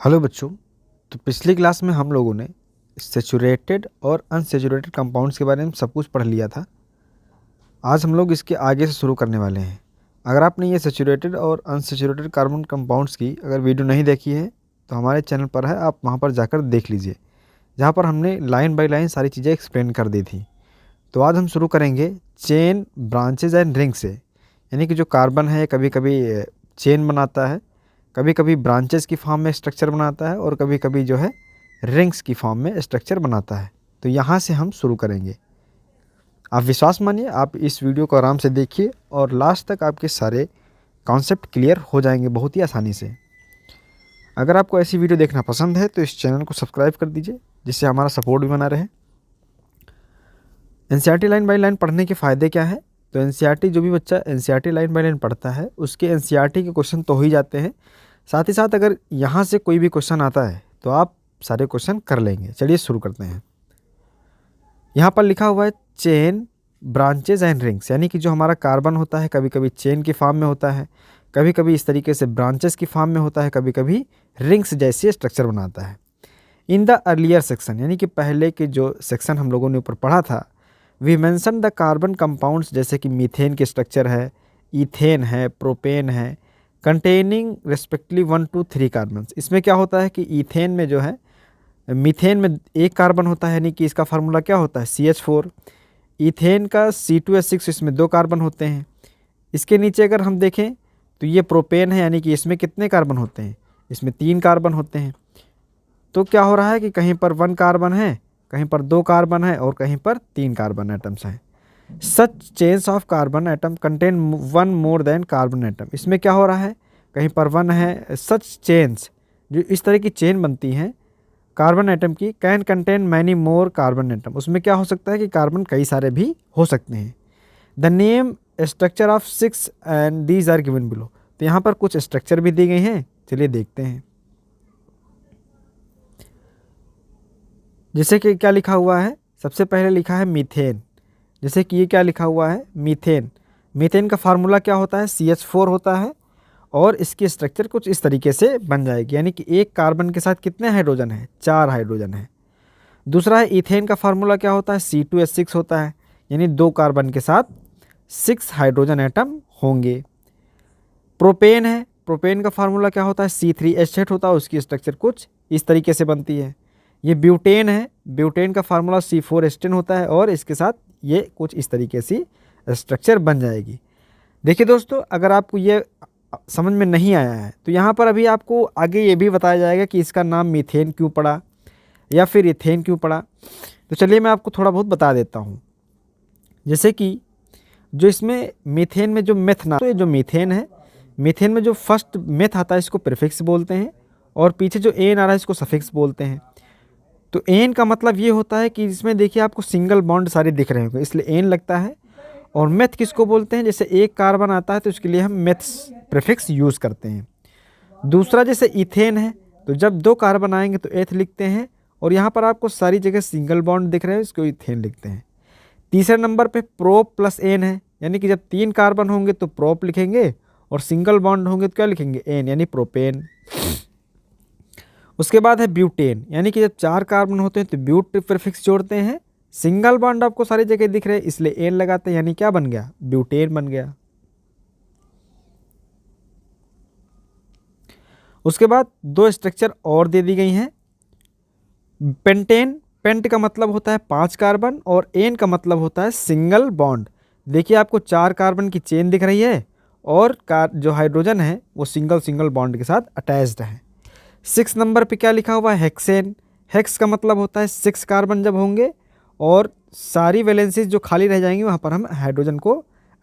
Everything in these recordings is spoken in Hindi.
हेलो बच्चों। तो पिछली क्लास में हम लोगों ने सैचुरेटेड और अनसैचुरेटेड कंपाउंड्स के बारे में सब कुछ पढ़ लिया था। आज हम लोग इसके आगे से शुरू करने वाले हैं। अगर आपने ये सैचुरेटेड और अनसैचुरेटेड कार्बन कंपाउंड्स की अगर वीडियो नहीं देखी है तो हमारे चैनल पर है, आप वहाँ पर जाकर देख लीजिए, जहाँ पर हमने लाइन बाय लाइन सारी चीज़ें एक्सप्लेन कर दी थी। तो आज हम शुरू करेंगे चेन, ब्रांचेज एंड रिंग से। यानी कि जो कार्बन है कभी कभी चेन बनाता है, कभी कभी ब्रांचेस की फॉर्म में स्ट्रक्चर बनाता है और कभी कभी जो है रिंग्स की फॉर्म में स्ट्रक्चर बनाता है। तो यहाँ से हम शुरू करेंगे। आप विश्वास मानिए, आप इस वीडियो को आराम से देखिए और लास्ट तक आपके सारे कॉन्सेप्ट क्लियर हो जाएंगे बहुत ही आसानी से। अगर आपको ऐसी वीडियो देखना पसंद है तो इस चैनल को सब्सक्राइब कर दीजिए, जिससे हमारा सपोर्ट भी बना रहे। एनसीईआरटी लाइन बाय लाइन पढ़ने के फ़ायदे क्या है? तो एनसीईआरटी, जो भी बच्चा एनसीईआरटी लाइन बाय लाइन पढ़ता है उसके एनसीईआरटी के क्वेश्चन तो हो ही जाते हैं, साथ ही साथ अगर यहाँ से कोई भी क्वेश्चन आता है तो आप सारे क्वेश्चन कर लेंगे। चलिए शुरू करते हैं। यहाँ पर लिखा हुआ है चेन, ब्रांचेज एंड रिंग्स। यानी कि जो हमारा कार्बन होता है कभी कभी चेन की फॉर्म में होता है, कभी कभी इस तरीके से ब्रांचेस की फॉर्म में होता है, कभी कभी रिंग्स जैसी स्ट्रक्चर बनाता है। इन द अर्लियर सेक्शन, यानी कि पहले के जो सेक्शन हम लोगों ने ऊपर पढ़ा था, we mention the carbon compounds, जैसे कि मीथेन के स्ट्रक्चर है, ईथेन है, प्रोपेन है, कंटेनिंग रेस्पेक्टिवली 1 to 3 कार्बन्स। इसमें क्या होता है कि ईथेन में जो है, मीथेन में एक कार्बन होता है, यानी कि इसका फार्मूला क्या होता है CH4। ईथेन का C2H6, इसमें 2 कार्बन होते हैं। इसके नीचे अगर हम देखें तो ये प्रोपेन है, यानी कि इसमें कितने कार्बन होते हैं? इसमें 3 कार्बन होते हैं। तो क्या हो रहा है कि कहीं पर 1 कार्बन है, कहीं पर 2 कार्बन है और कहीं पर 3 कार्बन एटम्स हैं। Such chains of carbon atom contain 1 more than carbon atom. इसमें क्या हो रहा है, कहीं पर 1 है। सच चेन्स, जो इस तरह की चेन बनती हैं कार्बन एटम की, can contain many more carbon atom. उसमें क्या हो सकता है कि कार्बन कई सारे भी हो सकते हैं। The name structure of 6 and these are given below. तो यहाँ पर कुछ स्ट्रक्चर भी दी गई हैं, चलिए देखते हैं। जैसे कि क्या लिखा हुआ है, सबसे पहले लिखा है मीथेन। जैसे कि ये क्या लिखा हुआ है, मीथेन। मीथेन का फार्मूला क्या होता है, CH4 होता है और इसकी स्ट्रक्चर कुछ इस तरीके से बन जाएगी। यानी कि एक कार्बन के साथ कितने हाइड्रोजन है, 4 हाइड्रोजन है। दूसरा है ईथेन का फार्मूला क्या होता है, C2H6 होता है, यानी 2 कार्बन के साथ 6 हाइड्रोजन एटम होंगे। प्रोपेन है, प्रोपेन का फार्मूला क्या होता है, C3H8 होता है, उसकी स्ट्रक्चर कुछ इस तरीके से बनती है। ये ब्यूटेन है, ब्यूटेन का फार्मूला C4H10 होता है और इसके साथ ये कुछ इस तरीके से स्ट्रक्चर बन जाएगी। देखिए दोस्तों, अगर आपको ये समझ में नहीं आया है तो यहाँ पर अभी आपको आगे ये भी बताया जाएगा कि इसका नाम मीथेन क्यों पड़ा या फिर इथेन क्यों पड़ा। तो चलिए मैं आपको थोड़ा बहुत बता देता हूँ। जैसे कि जो इसमें मीथेन में जो मेथ ना, तो ये जो मीथेन है, मीथेन में जो फर्स्ट मेथ आता है इसको प्रीफिक्स बोलते हैं और पीछे जो एन आ रहा है इसको सफिक्स बोलते हैं। तो एन का मतलब ये होता है कि इसमें देखिए आपको सिंगल बॉन्ड सारे दिख रहे होंगे, इसलिए एन लगता है। और मेथ किसको बोलते हैं, जैसे एक कार्बन आता है तो उसके लिए हम मेथ्स प्रीफिक्स यूज़ करते हैं। दूसरा जैसे इथेन है, तो जब 2 कार्बन आएंगे तो एथ लिखते हैं और यहाँ पर आपको सारी जगह सिंगल बॉन्ड दिख रहे हैं, इसको इथेन लिखते हैं। तीसरे नंबर पे प्रोप प्लस एन है, यानी कि जब 3 कार्बन होंगे तो प्रोप लिखेंगे और सिंगल बॉन्ड होंगे तो क्या लिखेंगे, एन, यानी प्रोपेन। उसके बाद है ब्यूटेन, यानी कि जब 4 कार्बन होते हैं तो ब्यूट प्रीफिक्स जोड़ते हैं। सिंगल बॉन्ड आपको सारी जगह दिख रहे हैं इसलिए एन लगाते हैं, यानी क्या बन गया, ब्यूटेन बन गया। उसके बाद 2 स्ट्रक्चर और दे दी गई हैं। पेंटेन, पेंट का मतलब होता है 5 कार्बन और एन का मतलब होता है सिंगल बॉन्ड। देखिए आपको 4 कार्बन की चेन दिख रही है और जो हाइड्रोजन है वो सिंगल बॉन्ड के साथ अटैच्ड है। 6 नंबर पे क्या लिखा हुआ है, हेक्सेन। हेक्स का मतलब होता है 6 कार्बन जब होंगे और सारी वैलेंसीज जो खाली रह जाएंगी वहाँ पर हम हाइड्रोजन को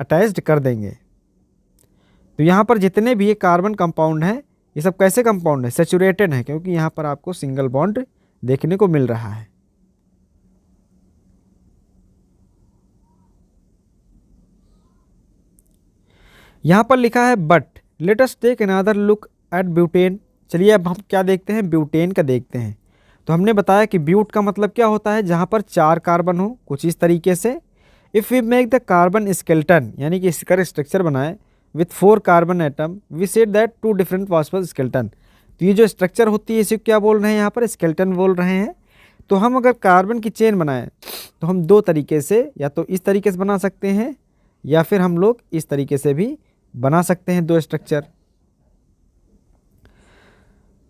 अटैच्ड कर देंगे। तो यहाँ पर जितने भी ये कार्बन कंपाउंड हैं ये सब कैसे कंपाउंड है, सैचुरेटेड है, क्योंकि यहाँ पर आपको सिंगल बॉन्ड देखने को मिल रहा है। यहाँ पर लिखा है but let us take another look at butane. चलिए अब हम क्या देखते हैं, ब्यूटेन का देखते हैं। तो हमने बताया कि ब्यूट का मतलब क्या होता है, जहाँ पर 4 कार्बन हो, कुछ इस तरीके से। If we make the carbon skeleton, यानी कि इसका स्ट्रक्चर बनाए with 4 carbon atom, we said that 2 different possible skeleton. तो ये जो स्ट्रक्चर होती है इसे क्या बोल रहे हैं, यहाँ पर स्केलेटन बोल रहे हैं। तो हम अगर कार्बन की चेन बनाएं तो हम दो तरीके से, या तो इस तरीके से बना सकते हैं या फिर हम लोग इस तरीके से भी बना सकते हैं दो structure.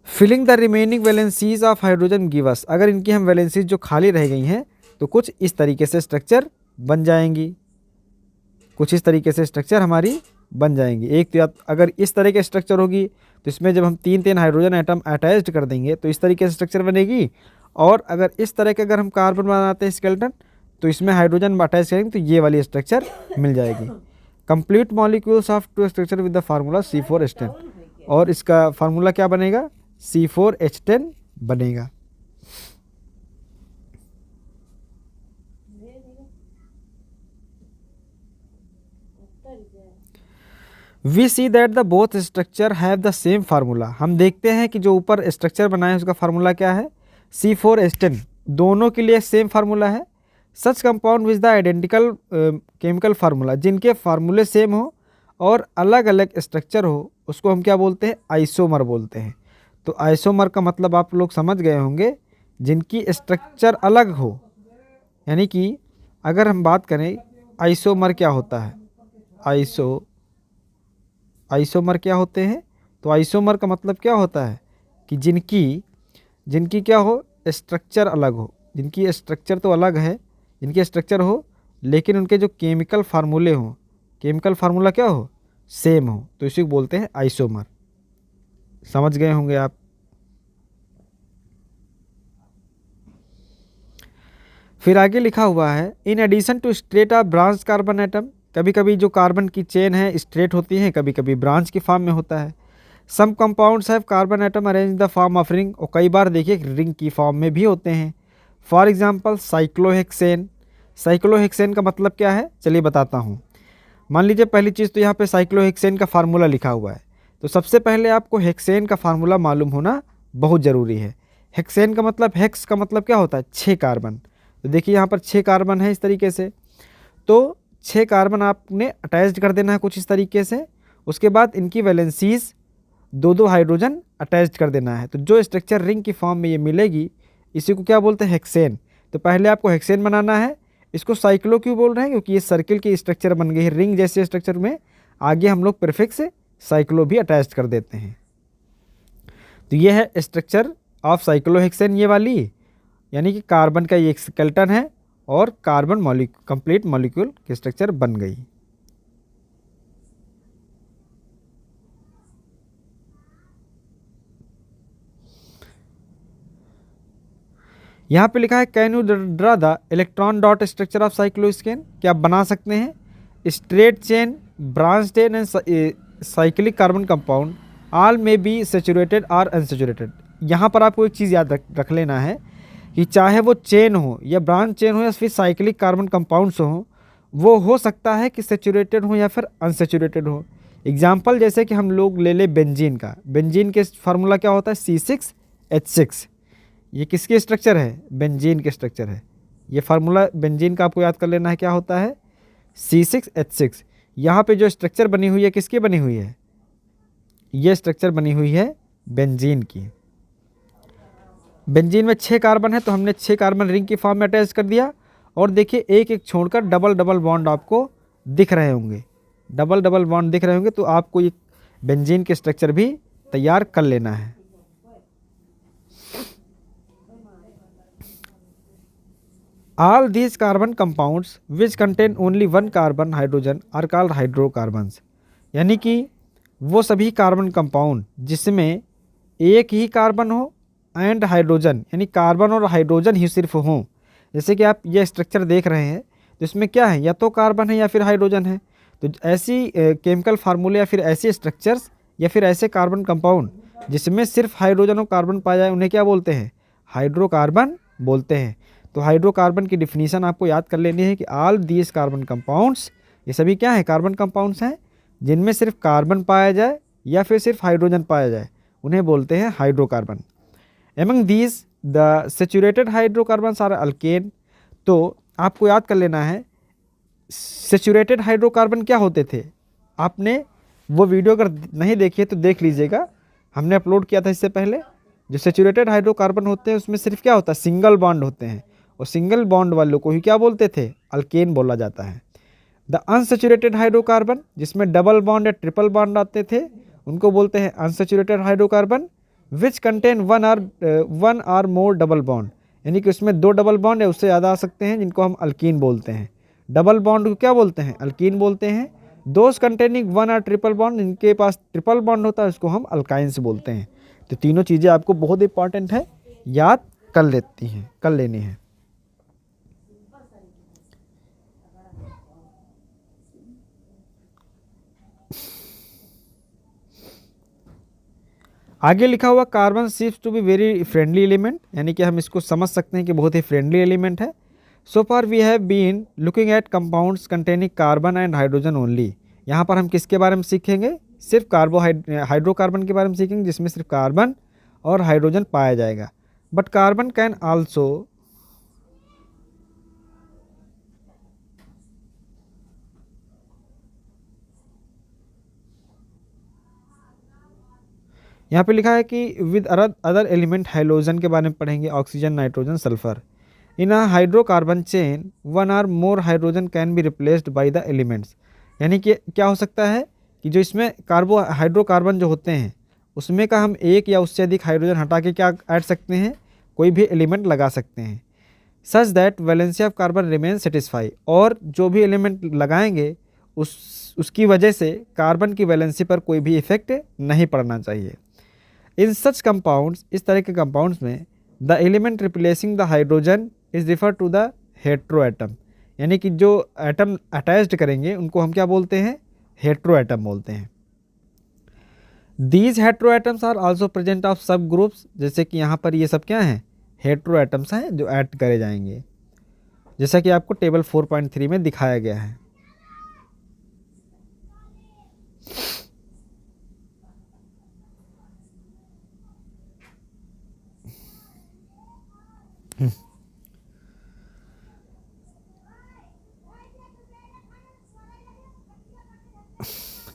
Filling the remaining valencies of hydrogen give us, अगर इनकी हम वैलेंसीज जो खाली रह गई हैं तो कुछ इस तरीके से स्ट्रक्चर बन जाएंगी, कुछ इस तरीके से स्ट्रक्चर हमारी बन जाएंगी। एक तो अगर इस तरह के स्ट्रक्चर होगी तो इसमें जब हम तीन तीन हाइड्रोजन एटम अटैच्ड कर देंगे तो इस तरीके से स्ट्रक्चर बनेगी, और अगर इस तरह के अगर हम कार्बन बनाते हैं स्केलेटन तो इसमें हाइड्रोजन अटैच करेंगे तो ये वाली स्ट्रक्चर मिल जाएगी। Complete molecules of two structure with the formula C4H10, और इसका फार्मूला क्या बनेगा, C4H10 बनेगा। We see that the both structure have the same formula, हम देखते हैं कि जो ऊपर स्ट्रक्चर बना है उसका फार्मूला क्या है, C4H10, दोनों के लिए सेम फार्मूला है। Such compound with the identical chemical formula, जिनके फार्मूले सेम हो और अलग अलग स्ट्रक्चर हो उसको हम क्या बोलते हैं, आइसोमर बोलते हैं। तो आइसोमर का मतलब आप लोग समझ गए होंगे, जिनकी स्ट्रक्चर अलग हो, यानी कि अगर हम बात करें आइसोमर क्या होता है, आइसोमर क्या होते हैं, तो आइसोमर का मतलब क्या होता है कि जिनकी क्या हो, स्ट्रक्चर अलग हो, जिनकी स्ट्रक्चर तो अलग है, जिनकी स्ट्रक्चर हो लेकिन उनके जो केमिकल फार्मूले हों, केमिकल फार्मूला क्या हो, सेम हो, तो इसी को बोलते हैं आइसोमर। समझ गए होंगे आप। फिर आगे लिखा हुआ है in addition to straight of branch carbon atom, कभी कभी जो कार्बन की चेन है स्ट्रेट होती है, कभी कभी ब्रांच की फॉर्म में होता है। Some compounds have carbon atom arrange the form of ring, और कई बार देखिए रिंग की फॉर्म में भी होते हैं। फॉर एग्जांपल साइक्लोहेक्सेन, साइक्लोहेक्सेन का मतलब क्या है, चलिए बताता हूँ। मान लीजिए पहली चीज़ तो यहाँ पे साइक्लोहेक्सेन का फार्मूला लिखा हुआ है, तो सबसे पहले आपको हेक्सेन का फार्मूला मालूम होना बहुत ज़रूरी है। हेक्सेन का मतलब, हेक्स का मतलब क्या होता है, 6 कार्बन। तो देखिए यहाँ पर 6 कार्बन है इस तरीके से, तो 6 कार्बन आपने अटैच कर देना है कुछ इस तरीके से। उसके बाद इनकी वैलेंसीज दो हाइड्रोजन अटैच कर देना है, तो जो स्ट्रक्चर रिंग की फॉर्म में ये मिलेगी इसी को क्या बोलते हैं, हेक्सेन। तो पहले आपको हेक्सेन बनाना है। इसको साइक्लो क्यों बोल रहे हैं, क्योंकि ये सर्किल की स्ट्रक्चर बन गई है, रिंग जैसे स्ट्रक्चर में आगे हम लोग प्रीफिक्स साइक्लो भी अटैच कर देते हैं। तो ये है स्ट्रक्चर ऑफ साइक्लोहेक्सेन, ये वाली, यानी कि कार्बन का ये एक स्केलेटन है और कार्बन कंप्लीट मॉलिक्यूल की स्ट्रक्चर बन गई। यहाँ पे लिखा है can you draw the electron dot structure of cyclohexane, क्या आप बना सकते हैं straight chain, branch chain and cyclic carbon compound all में बी सेचुरेटेड और अनसेचुरेटेड। यहाँ पर आपको एक चीज़ याद रख लेना है कि चाहे वो चेन हो या ब्रांच चेन हो या फिर साइक्लिक कार्बन कंपाउंड्स हो, वो हो सकता है कि सेचुरेटेड हो या फिर अनसेचुरेटेड हो। एग्जाम्पल जैसे कि हम लोग ले ले बेंजीन का, बेंजीन के फार्मूला क्या होता है, C6H6। ये किसके स्ट्रक्चर है, बेंजीन के स्ट्रक्चर है। ये फार्मूला बेंजीन का आपको याद कर लेना है, क्या होता है, C6H6। यहाँ पे जो स्ट्रक्चर बनी हुई है किसकी बनी हुई है, ये स्ट्रक्चर बनी हुई है बेंजीन की। बेंजीन में 6 कार्बन है तो हमने 6 कार्बन रिंग की फॉर्म में अटैच कर दिया, और देखिए एक एक छोड़कर डबल डबल बॉन्ड आपको दिख रहे होंगे, डबल डबल बॉन्ड दिख रहे होंगे, तो आपको ये बेंजीन के स्ट्रक्चर भी तैयार कर लेना है। All these carbon compounds which contain only one carbon hydrogen are called hydrocarbons, यानी कि वो सभी कार्बन कंपाउंड जिसमें एक ही कार्बन हो एंड हाइड्रोजन, यानी कार्बन और हाइड्रोजन ही सिर्फ हों। जैसे कि आप ये स्ट्रक्चर देख रहे हैं तो इसमें क्या है, या तो कार्बन है या फिर हाइड्रोजन है। तो ऐसी केमिकल फार्मूले या फिर ऐसे स्ट्रक्चर्स या फिर ऐसे कार्बन कंपाउंड जिसमें सिर्फ हाइड्रोजन और कार्बन पाया जाए उन्हें क्या बोलते हैं, हाइड्रोकार्बन बोलते हैं। तो हाइड्रोकार्बन की डिफिनीशन आपको याद कर लेनी है कि ऑल दीज कार्बन कंपाउंड्स, ये सभी क्या है, कार्बन कंपाउंड्स हैं जिनमें सिर्फ कार्बन पाया जाए या फिर सिर्फ हाइड्रोजन पाया जाए, उन्हें बोलते हैं hydrocarbon. Among these the saturated hydrocarbons are alkane. तो आपको याद कर लेना है सेचुरेटेड हाइड्रोकार्बन क्या होते थे, आपने वो वीडियो अगर नहीं देखी है तो देख लीजिएगा। हमने अपलोड किया था इससे पहले। जो सेचुरेटेड हाइड्रोकार्बन होते हैं उसमें सिर्फ क्या होता है, सिंगल बॉन्ड होते हैं, और सिंगल बॉन्ड वालों को ही क्या बोलते थे, अल्केन बोला जाता है। द अनसेचुरेटेड हाइड्रोकार्बन, जिसमें डबल बॉन्ड या ट्रिपल बॉन्ड आते थे, उनको बोलते हैं unsaturated hydrocarbon. Which contain one or more double bond, यानी कि उसमें 2 डबल बॉन्ड या उससे ज़्यादा आ सकते हैं, जिनको हम अल्कीन बोलते हैं। डबल बॉन्ड को क्या बोलते हैं, अल्कीन बोलते हैं। दोज कंटेनिंग 1 और ट्रिपल बॉन्ड, जिनके पास ट्रिपल बॉन्ड होता है उसको हम अल्काइंस बोलते हैं। तो तीनों चीज़ें आपको बहुत इंपॉर्टेंट है, याद कर लेनी है। आगे लिखा हुआ carbon seems to be very friendly element, यानी कि हम इसको समझ सकते हैं कि बहुत ही फ्रेंडली एलिमेंट है। So far we have been looking at compounds containing carbon and hydrogen only. यहाँ पर हम किसके बारे में सीखेंगे, सिर्फ हाइड्रोकार्बन के बारे में सीखेंगे, जिसमें सिर्फ कार्बन और हाइड्रोजन पाया जाएगा। बट कार्बन कैन आल्सो यहाँ पे लिखा है कि विद अदर एलिमेंट हाइड्रोजन के बारे में पढ़ेंगे, ऑक्सीजन, नाइट्रोजन, सल्फर। इन अ हाइड्रोकार्बन चेन 1 और more hydrogen can be replaced by the elements. यानी कि क्या हो सकता है कि जो इसमें हाइड्रोकार्बन जो होते हैं उसमें का हम एक या उससे अधिक हाइड्रोजन हटा के क्या ऐड सकते हैं, कोई भी एलिमेंट लगा सकते हैं। Such that valency of carbon remain satisfy, और जो भी एलिमेंट लगाएंगे उसकी वजह से कार्बन की वैलेंसी पर कोई भी इफेक्ट नहीं पड़ना चाहिए। इन सच कंपाउंड्स, इस तरह के कंपाउंड्स में the element replacing the hydrogen is refer to the hetero atom, यानी कि जो एटम अटैच्ड करेंगे उनको हम क्या बोलते हैं, हेट्रो एटम बोलते हैं। These hetero atoms are also present of subgroups, जैसे कि यहाँ पर ये सब क्या हैं, हेट्रो एटम्स हैं जो ऐड करे जाएंगे, जैसा कि आपको टेबल 4.3 में दिखाया गया है।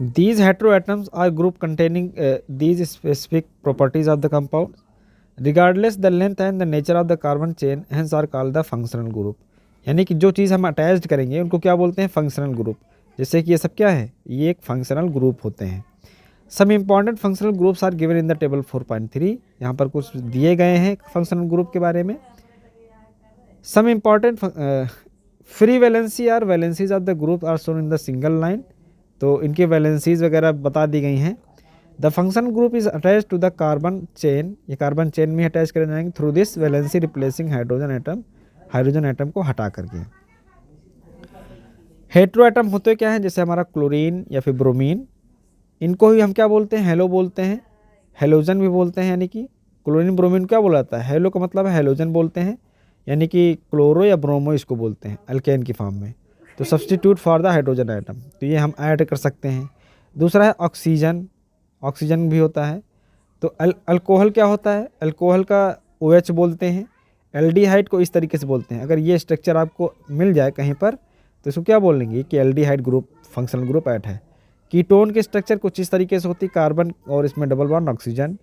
These heteroatoms are group containing these specific properties of the compound. Regardless the length and the nature of the carbon chain, hence are called the functional group. यानी कि जो चीज़ हम अटैच्ड करेंगे उनको क्या बोलते हैं, फंक्शनल ग्रुप। जैसे कि ये सब क्या है, ये एक फंक्शनल ग्रुप होते हैं। Some important functional groups are given in the table 4.3। यहाँ पर कुछ दिए गए हैं फंक्शनल ग्रुप के बारे में। Some important free valency are valencies of the group are shown in the single line, तो इनकी वैलेंसीज वगैरह बता दी गई हैं। The functional group is attach to the carbon chain, ये कार्बन चेन में अटैच करे जाएंगे through this valency replacing hydrogen atom को हटा करके। हेट्रो एटम होते क्या हैं, जैसे हमारा क्लोरीन या फिर ब्रोमीन, इनको ही हम क्या बोलते हैं, हेलो बोलते हैं, हेलोजन भी बोलते हैं। यानी कि क्लोरीन ब्रोमीन क्या बोला जाता है, हेलो का मतलब है हेलोजन बोलते हैं, यानी कि क्लोरो या ब्रोमो इसको बोलते हैं अल्केन की फॉर्म में। तो substitute for the hydrogen atom, तो ये हम ऐड कर सकते हैं। दूसरा है ऑक्सीजन भी होता है। तो अल्कोहल क्या होता है, अल्कोहल का OH बोलते हैं। एल्डिहाइड को इस तरीके से बोलते हैं, अगर ये स्ट्रक्चर आपको मिल जाए कहीं पर तो इसको क्या बोलेंगे कि aldehyde group functional group add है। कीटोन के स्ट्रक्चर कुछ इस तरीके से होती है, कार्बन और इसमें double bond oxygen.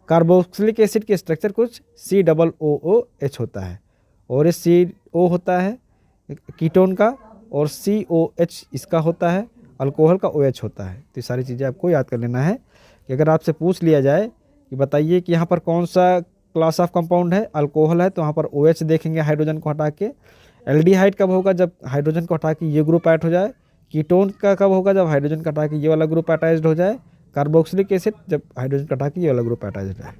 Carboxylic acid के स्ट्रक्चर कुछ COOH होता है, और इस CO होता है कीटोन का, और COH इसका होता है, अल्कोहल का OH होता है। तो ये सारी चीज़ें आपको याद कर लेना है कि अगर आपसे पूछ लिया जाए कि बताइए कि यहाँ पर कौन सा क्लास ऑफ कंपाउंड है, अल्कोहल है, तो वहाँ पर OH देखेंगे हाइड्रोजन को हटा के। एल्डिहाइड कब होगा, जब हाइड्रोजन को हटा के ये ग्रुप ऐड हो जाए। कीटोन का कब होगा, जब हाइड्रोजन को हटा के ये वाला ग्रुप अटैच्ड हो जाए। कार्बोक्सिलिक एसिड जब हाइड्रोजन को हटा के ये वाला ग्रुप अटैच्ड हो जाए।